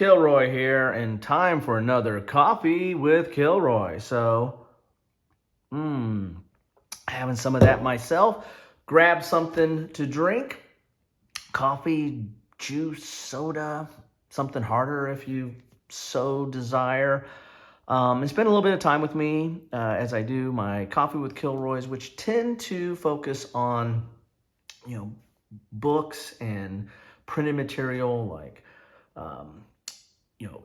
Kilroy here, and time for another Coffee with Kilroy. So, having some of that myself. Grab something to drink, coffee, juice, soda, something harder if you so desire. And spend a little bit of time with me as I do my Coffee with Kilroys, which tend to focus on, books and printed material like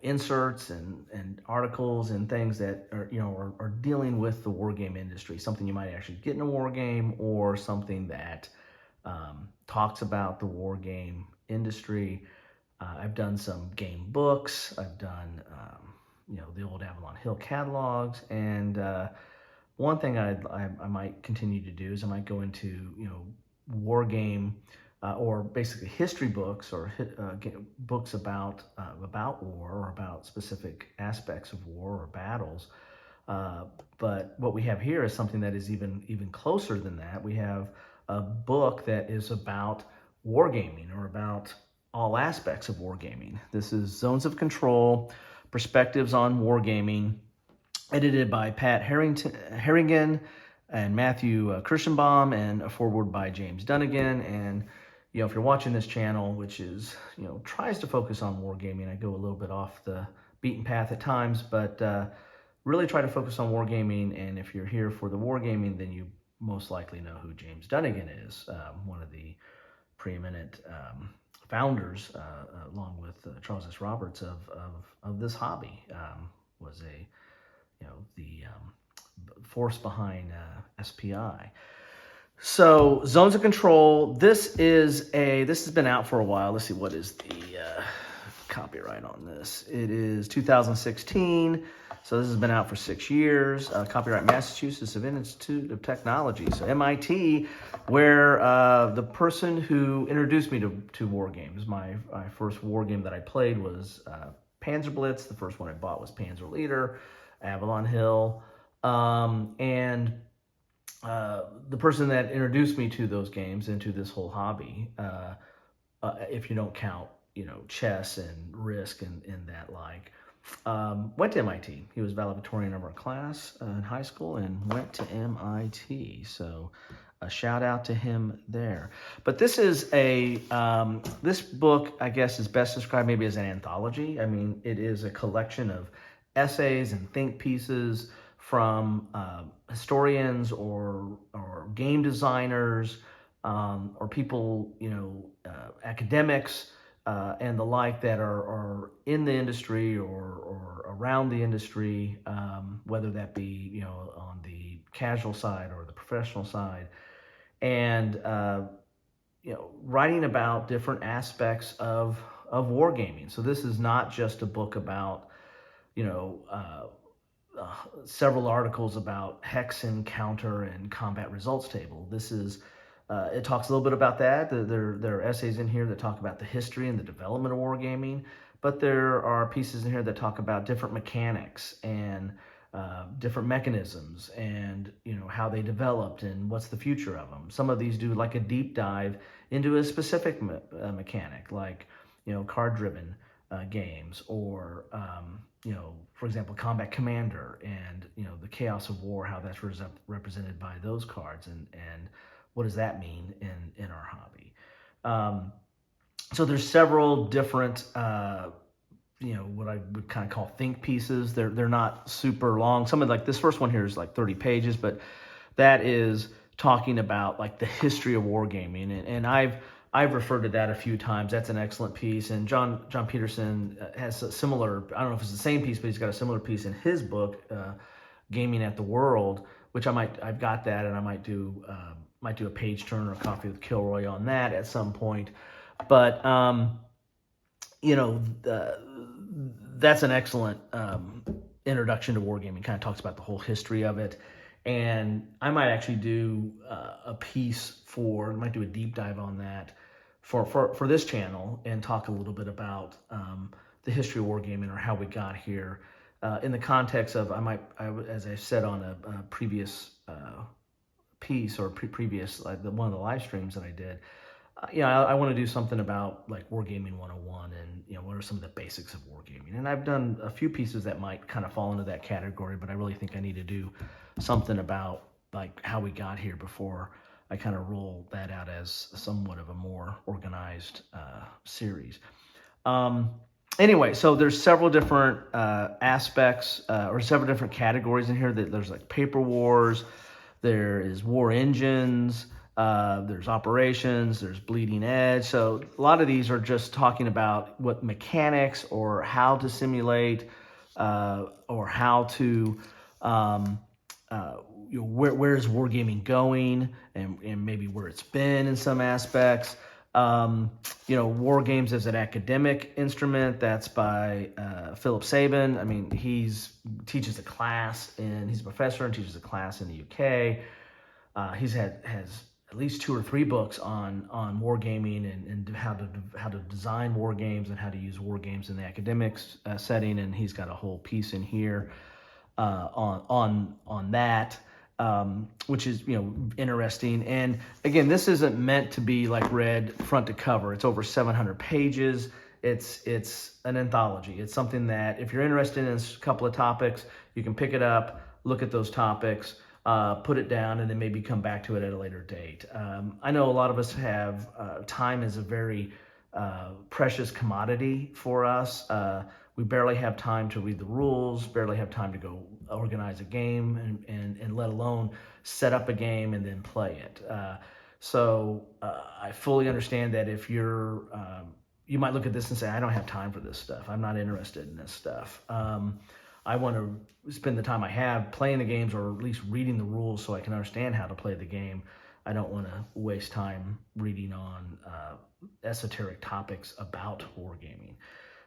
inserts and articles and things that are dealing with the war game industry, something you might actually get in a war game, or something that talks about the war game industry. I've done some game books. I've done the old Avalon Hill catalogs, and one thing I might continue to do is I might go into war game or basically history books, or books about war, or about specific aspects of war or battles. But what we have here is something that is even closer than that. We have a book that is about wargaming, or about all aspects of wargaming. This is Zones of Control: Perspectives on Wargaming, edited by Pat Harrigan and Matthew Kirschenbaum, and a foreword by James Dunnigan. And if you're watching this channel, which is tries to focus on wargaming, I go a little bit off the beaten path at times, but really try to focus on wargaming. And if you're here for the wargaming, then you most likely know who James Dunnigan is, one of the preeminent founders, along with Charles S. Roberts, of this hobby. Was the force behind SPI. So, Zones of Control. This has been out for a while. Let's see, what is the copyright on this? It is 2016. So this has been out for 6 years. Copyright Massachusetts Institute of Technology. So MIT, where the person who introduced me to war games, my first war game that I played was Panzer Blitz. The first one I bought was Panzer Leader, Avalon Hill. And the person that introduced me to those games and to this whole hobby, if you don't count, chess and Risk and that like, went to MIT. He was valedictorian of our class in high school and went to MIT. So a shout out to him there. But this is this book, I guess, is best described maybe as an anthology. I mean, it is a collection of essays and think pieces from historians or game designers, or people, academics, and the like, that are in the industry or around the industry, whether that be on the casual side or the professional side, and writing about different aspects of wargaming. So this is not just a book about several articles about hex and counter and combat results table. This is it talks a little bit about that. There are essays in here that talk about the history and the development of wargaming, but there are pieces in here that talk about different mechanics and different mechanisms, and how they developed and what's the future of them. Some of these do like a deep dive into a specific mechanic, like card-driven games, or for example, Combat Commander, and the chaos of war, how that's represented by those cards, and what does that mean in our hobby. So there's several different what I would kind of call think pieces. They're not super long. Some of, like, this first one here is like 30 pages, but that is talking about like the history of wargaming, and I've referred to that a few times. That's an excellent piece. And John Peterson has a similar, I don't know if it's the same piece, but he's got a similar piece in his book, Gaming at the World, which I've got that, and I might do a page turn or a Coffee with Kilroy on that at some point. But that's an excellent introduction to wargaming. Kind of talks about the whole history of it. And I might actually do a piece I might do a deep dive on that for this channel, and talk a little bit about the history of wargaming, or how we got here, in the context of, as I said on a previous piece, or previous, like one of the live streams that I did, I want to do something about like Wargaming 101 and, what are some of the basics of Wargaming. And I've done a few pieces that might kind of fall into that category, but I really think I need to do something about like how we got here before I kind of roll that out as somewhat of a more organized series. Um, anyway, so there's several different aspects or several different categories in here. There's like paper wars, there is war engines, there's operations, there's bleeding edge. So a lot of these are just talking about what mechanics or how to simulate or how to where is wargaming going, and maybe where it's been in some aspects. War games as an academic instrument. That's by Philip Sabin. I mean, he's teaches a class and he's a professor and teaches a class in the UK. Has at least 2 or 3 books on wargaming and how to design war games and how to use war games in the academics setting. And he's got a whole piece in here on that. Which is interesting. And again, this isn't meant to be like read front to cover. It's over 700 pages. It's an anthology. It's something that if you're interested in a couple of topics, you can pick it up, look at those topics, put it down, and then maybe come back to it at a later date. I know a lot of us have time is a very precious commodity for us. We barely have time to read the rules, barely have time to go organize a game, and let alone set up a game and then play it. So I fully understand that if you might look at this and say, I don't have time for this stuff. I'm not interested in this stuff. I want to spend the time I have playing the games, or at least reading the rules so I can understand how to play the game. I don't want to waste time reading on esoteric topics about wargaming.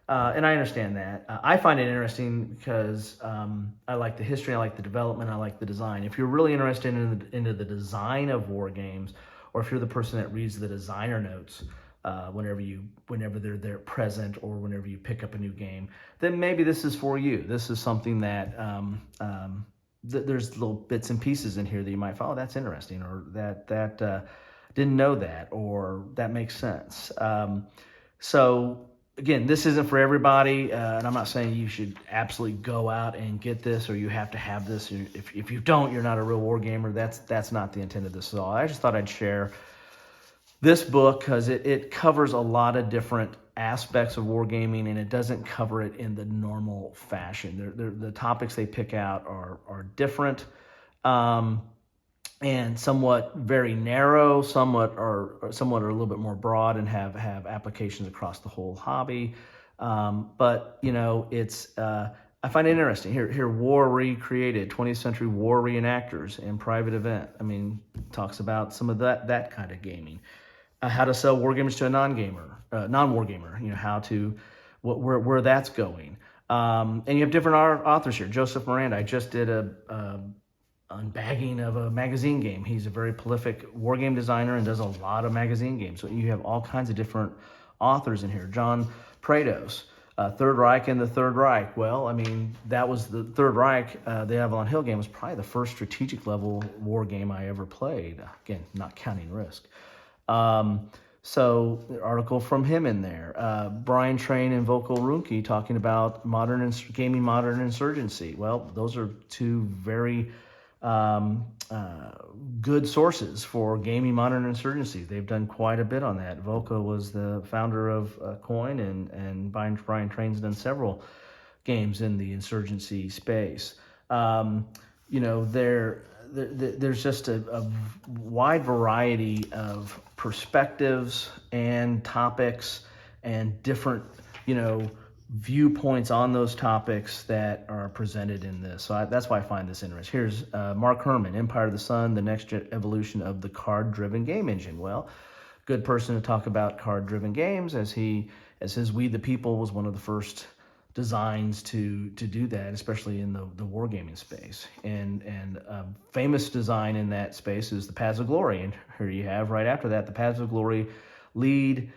And I understand that. I find it interesting because I like the history, I like the development, I like the design. If you're really interested into the design of war games, or if you're the person that reads the designer notes whenever they're there present, or whenever you pick up a new game, then maybe this is for you. This is something that there's little bits and pieces in here that you might find, oh, that's interesting, or that didn't know that, or that makes sense. So again, this isn't for everybody, and I'm not saying you should absolutely go out and get this, or you have to have this. If you don't, you're not a real war gamer. That's not the intent of this at all. I just thought I'd share this book because it covers a lot of different aspects of wargaming, and it doesn't cover it in the normal fashion. The topics they pick out are different. And somewhat very narrow, somewhat are a little bit more broad and have applications across the whole hobby. But it's I find it interesting. Here, war recreated, 20th century war reenactors in private event. I mean, talks about some of that kind of gaming. How to sell war games to a non-war gamer. How to where that's going. And you have different authors here. Joseph Miranda. I just did a unbagging of a magazine game. He's a very prolific war game designer and does a lot of magazine games. So you have all kinds of different authors in here. John Prados, Third Reich and the Third Reich. Well, I mean, that was the Third Reich. The Avalon Hill game was probably the first strategic level war game I ever played. Again, not counting Risk. So the article from him in there. Brian Train and Voko Runke talking about gaming modern insurgency. Well, those are 2 very good sources for gaming modern insurgency. They've done quite a bit on that. Voko was the founder of Coin, and Brian Train's done several games in the insurgency space. There's just a wide variety of perspectives and topics and different, viewpoints on those topics that are presented in this. So that's why I find this interesting. Here's Mark Herman, Empire of the Sun, the next evolution of the card-driven game engine. Well, good person to talk about card-driven games, as his We the People was one of the first designs to do that, especially in the wargaming space. And a famous design in that space is the Paths of Glory. And here you have right after that, the Paths of Glory lead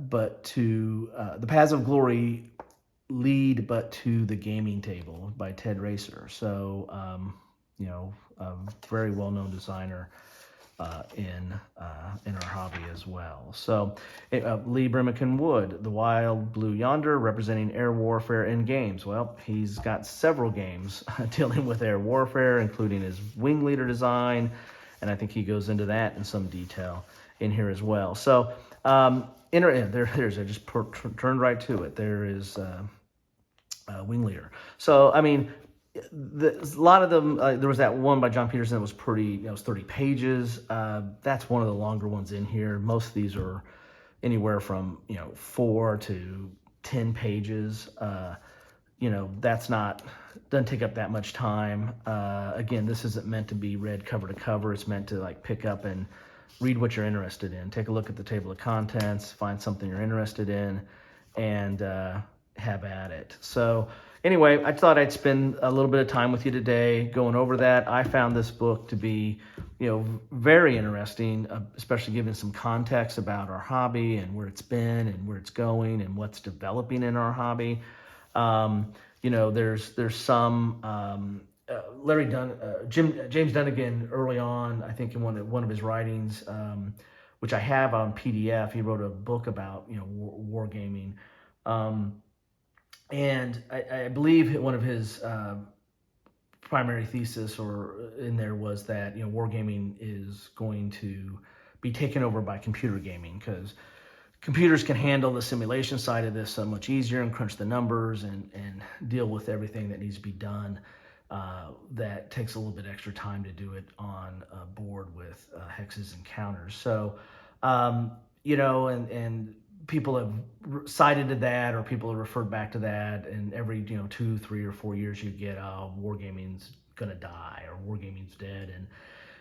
but to the gaming table by Ted Racer. So, a very well-known designer in our hobby as well. So, Lee Brimmican Wood, The Wild Blue Yonder, representing air warfare in games. Well, he's got several games dealing with air warfare, including his wing leader design, and I think he goes into that in some detail in here as well. So, there's I just turned right to it. There is wing leader. So, I mean, a lot of them, there was that one by John Peterson that was pretty, it was 30 pages. That's one of the longer ones in here. Most of these are anywhere from, 4 to 10 pages. Doesn't take up that much time. Again, this isn't meant to be read cover to cover. It's meant to pick up and read what you're interested in. Take a look at the table of contents, find something you're interested in, and have at it. So anyway, I thought I'd spend a little bit of time with you today going over that. I found this book to be, very interesting, especially given some context about our hobby and where it's been and where it's going and what's developing in our hobby. There's some James Dunnigan early on, I think in one of his writings, which I have on PDF. He wrote a book about wargaming. And I believe one of his primary thesis in there was that wargaming is going to be taken over by computer gaming, because computers can handle the simulation side of this so much easier and crunch the numbers and deal with everything that needs to be done. That takes a little bit extra time to do it on a board with hexes and counters. So, and people have cited to that, or people have referred back to that, and every 2, 3, or 4 years you get wargaming's gonna die, or wargaming's dead, and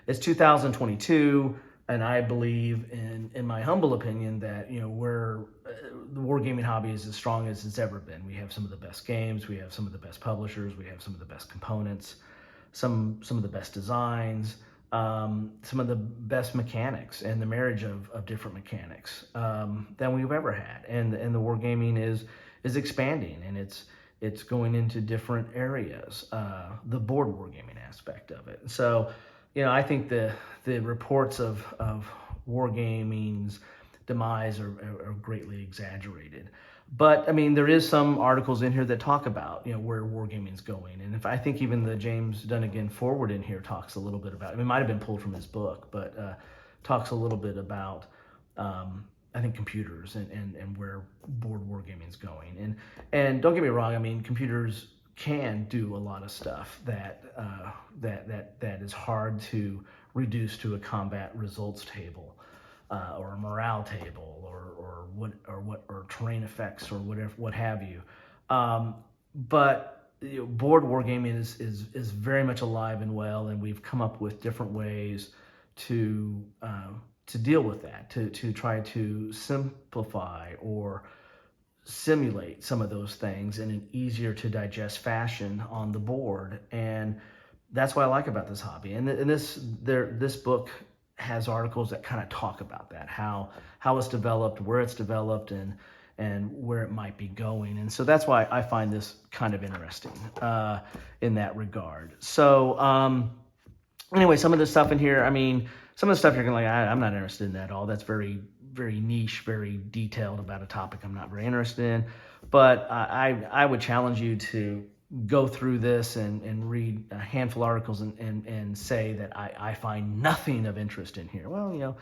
it's 2022, and I believe, in my humble opinion, that where the wargaming hobby is as strong as it's ever been. We have some of the best games, we have some of the best publishers, we have some of the best components, some of the best designs. Some of the best mechanics and the marriage of different mechanics than we've ever had, and the wargaming is expanding, and it's going into different areas. The board wargaming aspect of it. So, I think the reports of wargaming's demise are greatly exaggerated. But I mean, there is some articles in here that talk about where wargaming's going, and I think even the James Dunnigan forward in here talks a little bit about. It might have been pulled from his book, but talks a little bit about I think computers and where board wargaming's going. And don't get me wrong, I mean, computers can do a lot of stuff that is hard to reduce to a combat results table. Or a morale table, or terrain effects, or whatever, what have you. But board wargaming is very much alive and well, and we've come up with different ways to deal with that, to try to simplify or simulate some of those things in an easier to digest fashion on the board, and that's what I like about this hobby. And this book has articles that kind of talk about that, how it's developed, where it's developed, and where it might be going. And so that's why I find this kind of interesting in that regard. So anyway, some of the stuff in here, I mean, some of the stuff you're going to I'm not interested in that at all. That's very, very niche, very detailed about a topic I'm not very interested in. But I would challenge you to go through this and read a handful of articles and say that I find nothing of interest in here. Well,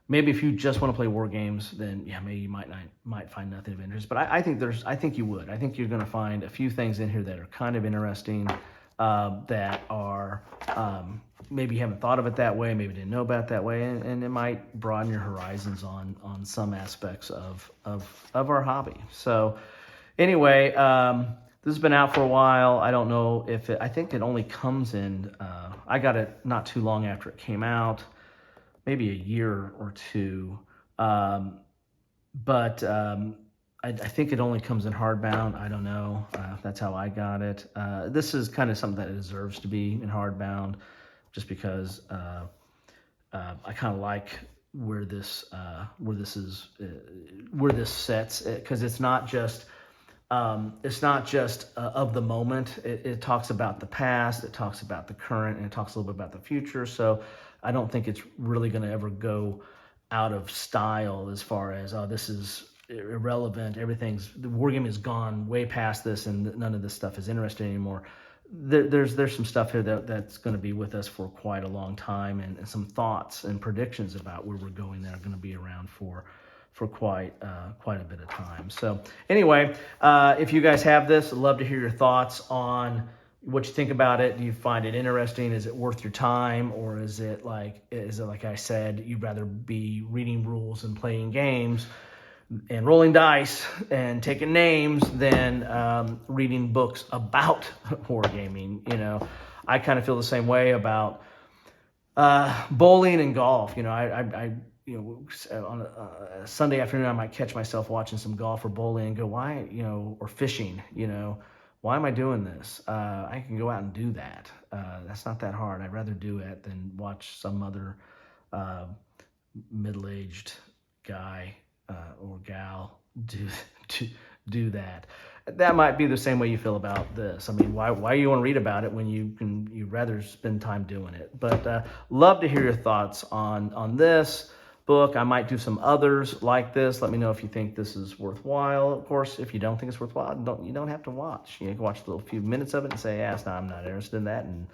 maybe if you just want to play war games, then maybe you might find nothing of interest. But I think you would. I think you're going to find a few things in here that are kind of interesting, that are maybe you haven't thought of it that way, maybe didn't know about it that way, and it might broaden your horizons on some aspects of our hobby. So anyway, this has been out for a while. I don't know if I think it only comes in, I got it not too long after it came out, maybe a year or two. But I think it only comes in hardbound. I don't know. That's how I got it. This is kind of something that deserves to be in hardbound, just because I kind of like where this sets, because it's not just of the moment. It talks about the past, it talks about the current, and it talks a little bit about the future. So I don't think it's really going to ever go out of style as far as, oh, this is irrelevant. The wargaming has gone way past this, and none of this stuff is interesting anymore. There's some stuff here that's going to be with us for quite a long time, and some thoughts and predictions about where we're going that are going to be around for quite a bit of time. So anyway, if you guys have this, I'd love to hear your thoughts on what you think about it. Do you find it interesting? Is it worth your time, or is it like I said, you'd rather be reading rules and playing games and rolling dice and taking names than reading books about wargaming? I kind of feel the same way about bowling and golf. I on a Sunday afternoon, I might catch myself watching some golf or bowling and go, why, or fishing, why am I doing this? I can go out and do that. That's not that hard. I'd rather do it than watch some other middle-aged guy or gal do that. That might be the same way you feel about this. I mean, why you want to read about it when you'd rather spend time doing it? But love to hear your thoughts on this book. I might do some others like this. Let me know if you think this is worthwhile. Of course, if you don't think it's worthwhile, you don't have to watch. You can watch a little few minutes of it and say, no, I'm not interested in that, and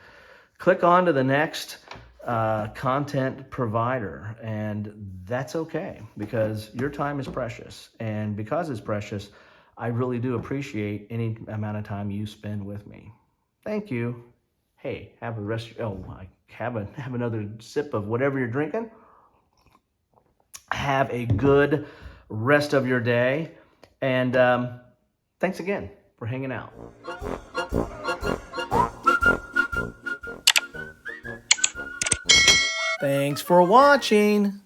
click on to the next content provider. And that's okay, because your time is precious. And because it's precious, I really do appreciate any amount of time you spend with me. Thank you. Hey, have another sip of whatever you're drinking. Have a good rest of your day. And thanks again for hanging out. Thanks for watching.